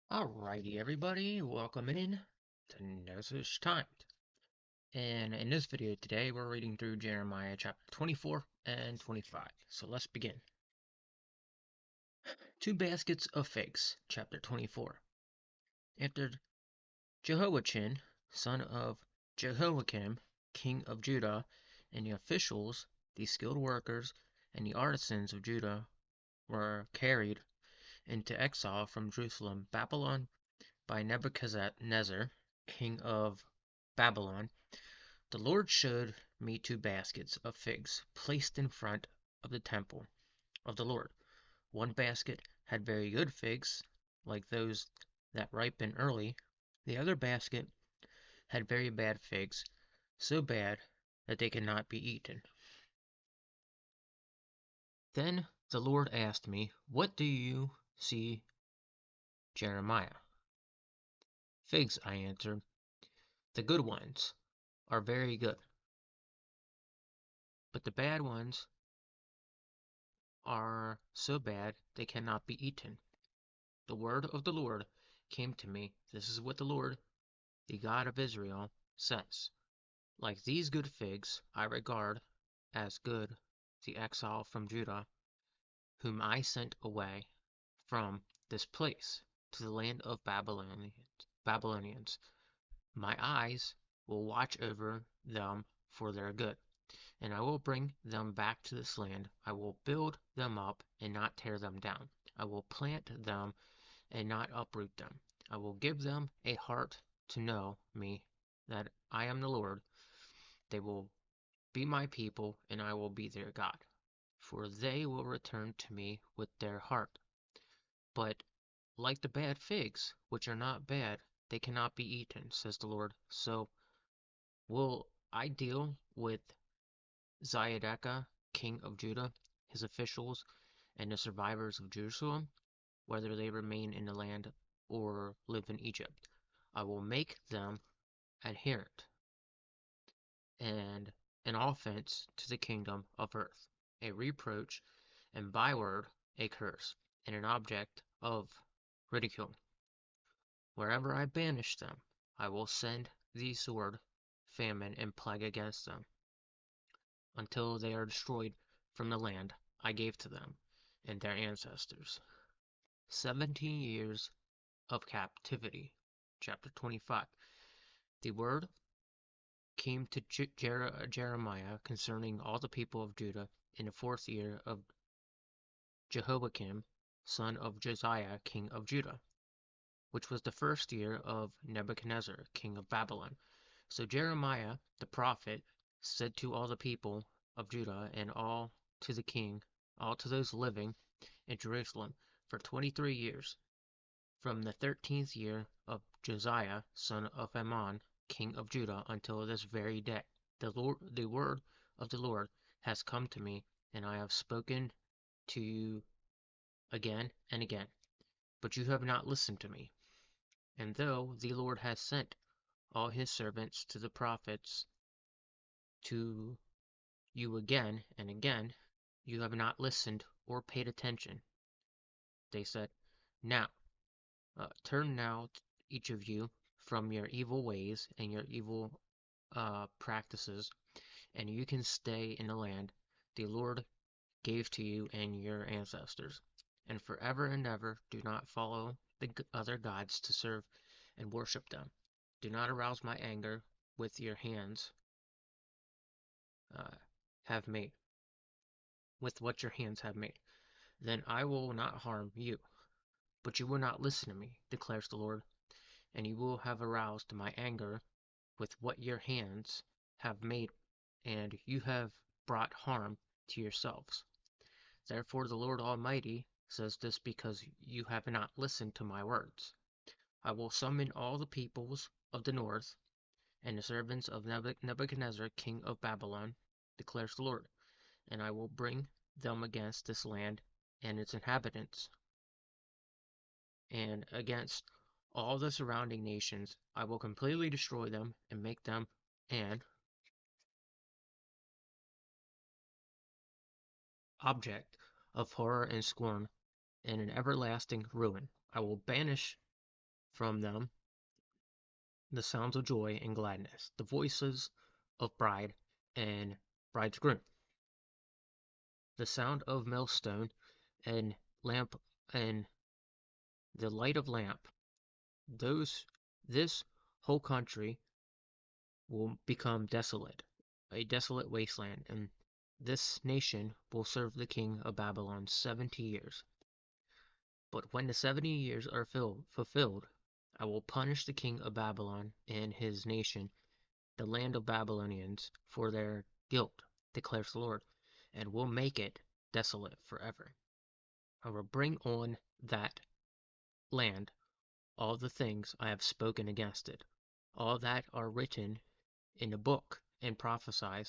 Alrighty, everybody, welcome in to Gnosis Timed. And in this video today, we're reading through Jeremiah chapter 24 and 25. So let's begin. Two baskets of figs, chapter 24. After Jehoiachin, son of Jehoiakim, king of Judah, and the officials, the skilled workers, and the artisans of Judah were carried into exile from Jerusalem, Babylon, by Nebuchadnezzar, king of Babylon, the Lord showed me two baskets of figs placed in front of the temple of the Lord. One basket had very good figs, like those that ripen early. The other basket had very bad figs, so bad that they could not be eaten. Then the Lord asked me, "What do you see, Jeremiah?" "Figs," I answered. "The good ones are very good, but the bad ones are so bad they cannot be eaten." The word of the Lord came to me. This is what the Lord, the God of Israel, says. Like these good figs, I regard as good the exile from Judah, whom I sent away from this place to the land of Babylonians. My eyes will watch over them for their good, and I will bring them back to this land. I will build them up and not tear them down. I will plant them and not uproot them. I will give them a heart to know me, that I am the Lord. They will be my people, and I will be their God. For they will return to me with their heart. But like the bad figs, which are not bad, they cannot be eaten, says the Lord. So will I deal with Zedekiah, king of Judah, his officials, and the survivors of Jerusalem, whether they remain in the land or live in Egypt. I will make them adherent and an offense to the kingdom of earth, a reproach and byword, a curse, and an object of ridicule. Wherever I banish them, I will send the sword, famine, and plague against them, until they are destroyed from the land I gave to them and their ancestors. 17 years of captivity. Chapter 25. The word came to Jeremiah concerning all the people of Judah in the 4th year of Jehoiakim, son of Josiah, king of Judah, which was the 1st year of Nebuchadnezzar, king of Babylon. So Jeremiah the prophet said to all the people of Judah and all to the king, all to those living in Jerusalem, for 23 years, from the 13th year of Josiah, son of Ammon, king of Judah, until this very day. The word of the Lord has come to me, and I have spoken to you again and again, but you have not listened to me. And though the Lord has sent all his servants to the prophets to you again and again, you have not listened or paid attention. They said, "Now, turn now, each of you, from your evil ways and your evil practices, and you can stay in the land the Lord gave to you and your ancestors. And forever and ever do not follow the other gods to serve and worship them. Do not arouse my anger with your hands uh, have made, with what your hands have made. Then I will not harm you. But you will not listen to me, declares the Lord, and you will have aroused my anger with what your hands have made, and you have brought harm to yourselves. Therefore the Lord Almighty says this, because you have not listened to my words. I will summon all the peoples of the north, and the servants of Nebuchadnezzar king of Babylon, declares the Lord, and I will bring them against this land and its inhabitants, and against all the surrounding nations. I will completely destroy them and make them an object of horror and scorn, and an everlasting ruin. I will banish from them the sounds of joy and gladness, the voices of bride and bridegroom, the sound of millstone and lamp and the light of lamp. Those this whole country will become desolate, a desolate wasteland, and this nation will serve the king of Babylon 70 years. But when the 70 years are fulfilled, I will punish the king of Babylon and his nation, the land of Babylonians, for their guilt, declares the Lord, and will make it desolate forever. I will bring on that land all the things I have spoken against it, all that are written in the book and prophesied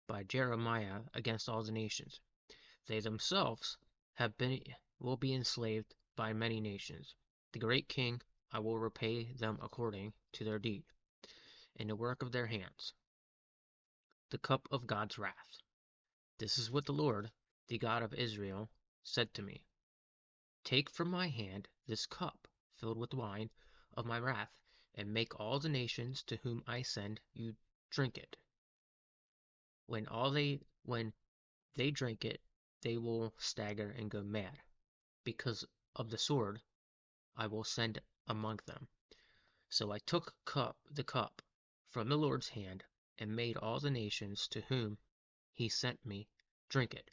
by Jeremiah against all the nations. They themselves will be enslaved by many nations. The great king, I will repay them according to their deed and the work of their hands. The cup of God's wrath. This is what the Lord, the God of Israel, said to me: Take from my hand this cup filled with wine of my wrath, and make all the nations to whom I send you drink it. When they drink it, they will stagger and go mad, because of the sword I will send among them. So I took the cup from the Lord's hand, and made all the nations to whom he sent me drink it: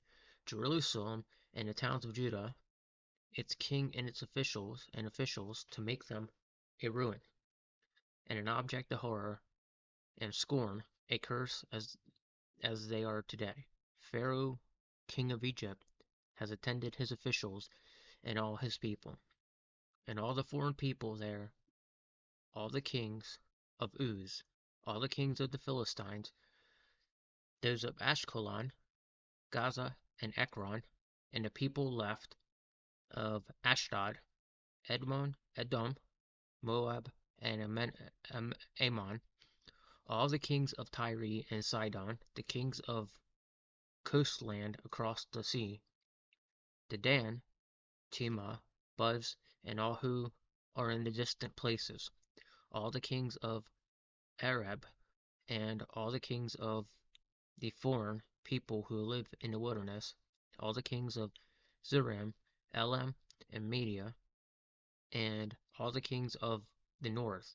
Jerusalem and the towns of Judah, its king and its officials, to make them a ruin, and an object of horror and scorn, a curse as they are today. Pharaoh, king of Egypt, has attended his officials and all his people, and all the foreign people there, all the kings of Uz, all the kings of the Philistines, those of Ashkelon, Gaza, and Ekron, and the people left of Ashdod, Edom, Moab, and Ammon, all the kings of Tyre and Sidon, the kings of coastland across the sea, Dedan, Tema, Buz, and all who are in the distant places, all the kings of Arab, and all the kings of the foreign people who live in the wilderness, all the kings of Zeram, Elam, and Media, and all the kings of the north,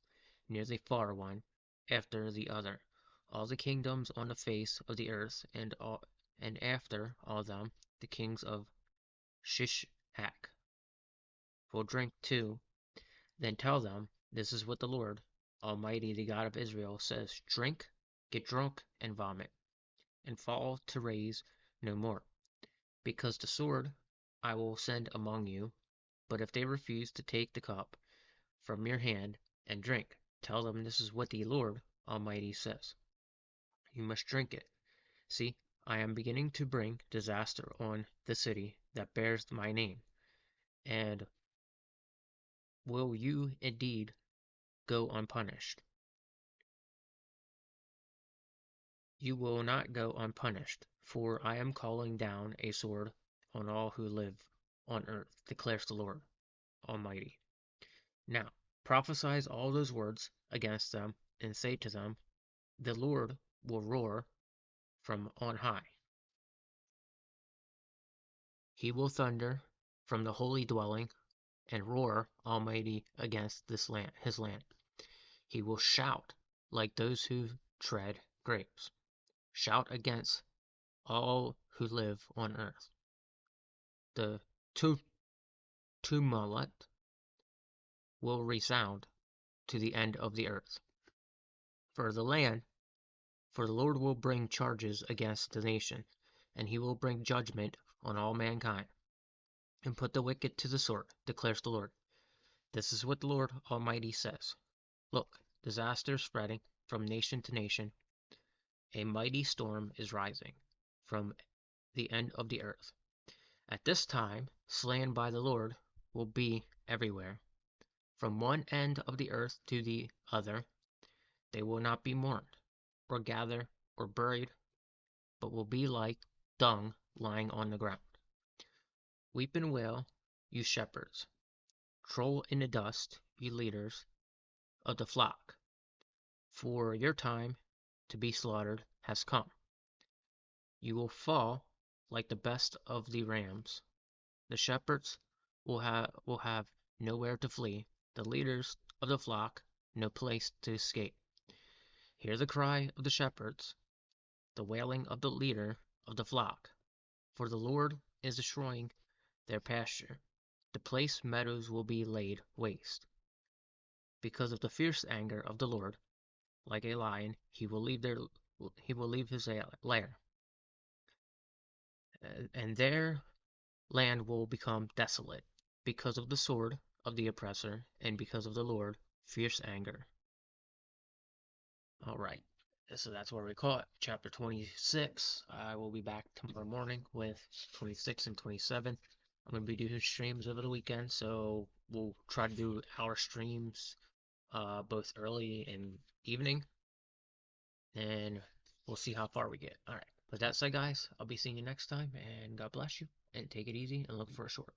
near the far one after the other, all the kingdoms on the face of the earth, and after all them, the kings of Shishak will drink too. Then tell them, this is what the Lord Almighty, the God of Israel, says: Drink, get drunk, and vomit, and fall to raise no more, because the sword I will send among you. But if they refuse to take the cup from your hand and drink, tell them, this is what the Lord Almighty says: You must drink it. See, I am beginning to bring disaster on the city that bears my name. And will you indeed go unpunished? You will not go unpunished, for I am calling down a sword on all who live on earth, declares the Lord Almighty. Now, prophesy all those words against them, and say to them, the Lord will roar from on high. He will thunder from the holy dwelling, and roar Almighty against his land. He will shout like those who tread grapes. Shout against all who live on earth. The tumult will resound to the end of the earth. For the Lord will bring charges against the nation, and he will bring judgment on all mankind, and put the wicked to the sword, declares the Lord. This is what the Lord Almighty says: Look, disaster spreading from nation to nation. A mighty storm is rising from the end of the earth. At this time, slain by the Lord will be everywhere. From one end of the earth to the other, they will not be mourned, or gathered, or buried, but will be like dung lying on the ground. Weep and wail, you shepherds. Roll in the dust, ye leaders of the flock, for your time to be slaughtered has come. You will fall like the best of the rams. The shepherds will have nowhere to flee, the leaders of the flock no place to escape. Hear the cry of the shepherds, the wailing of the leader of the flock, for the Lord is destroying their pasture. The place meadows will be laid waste. Because of the fierce anger of the Lord, like a lion, he will leave his lair, and their land will become desolate, because of the sword of the oppressor, and because of the Lord, fierce anger. All right. So that's where we call it. Chapter 26. I will be back tomorrow morning with 26 and 27. I'm going to be doing streams over the weekend, so we'll try to do our streams both early and evening, and we'll see how far we get. All right. With that said, guys, I'll be seeing you next time, and God bless you, and take it easy, and look for a short.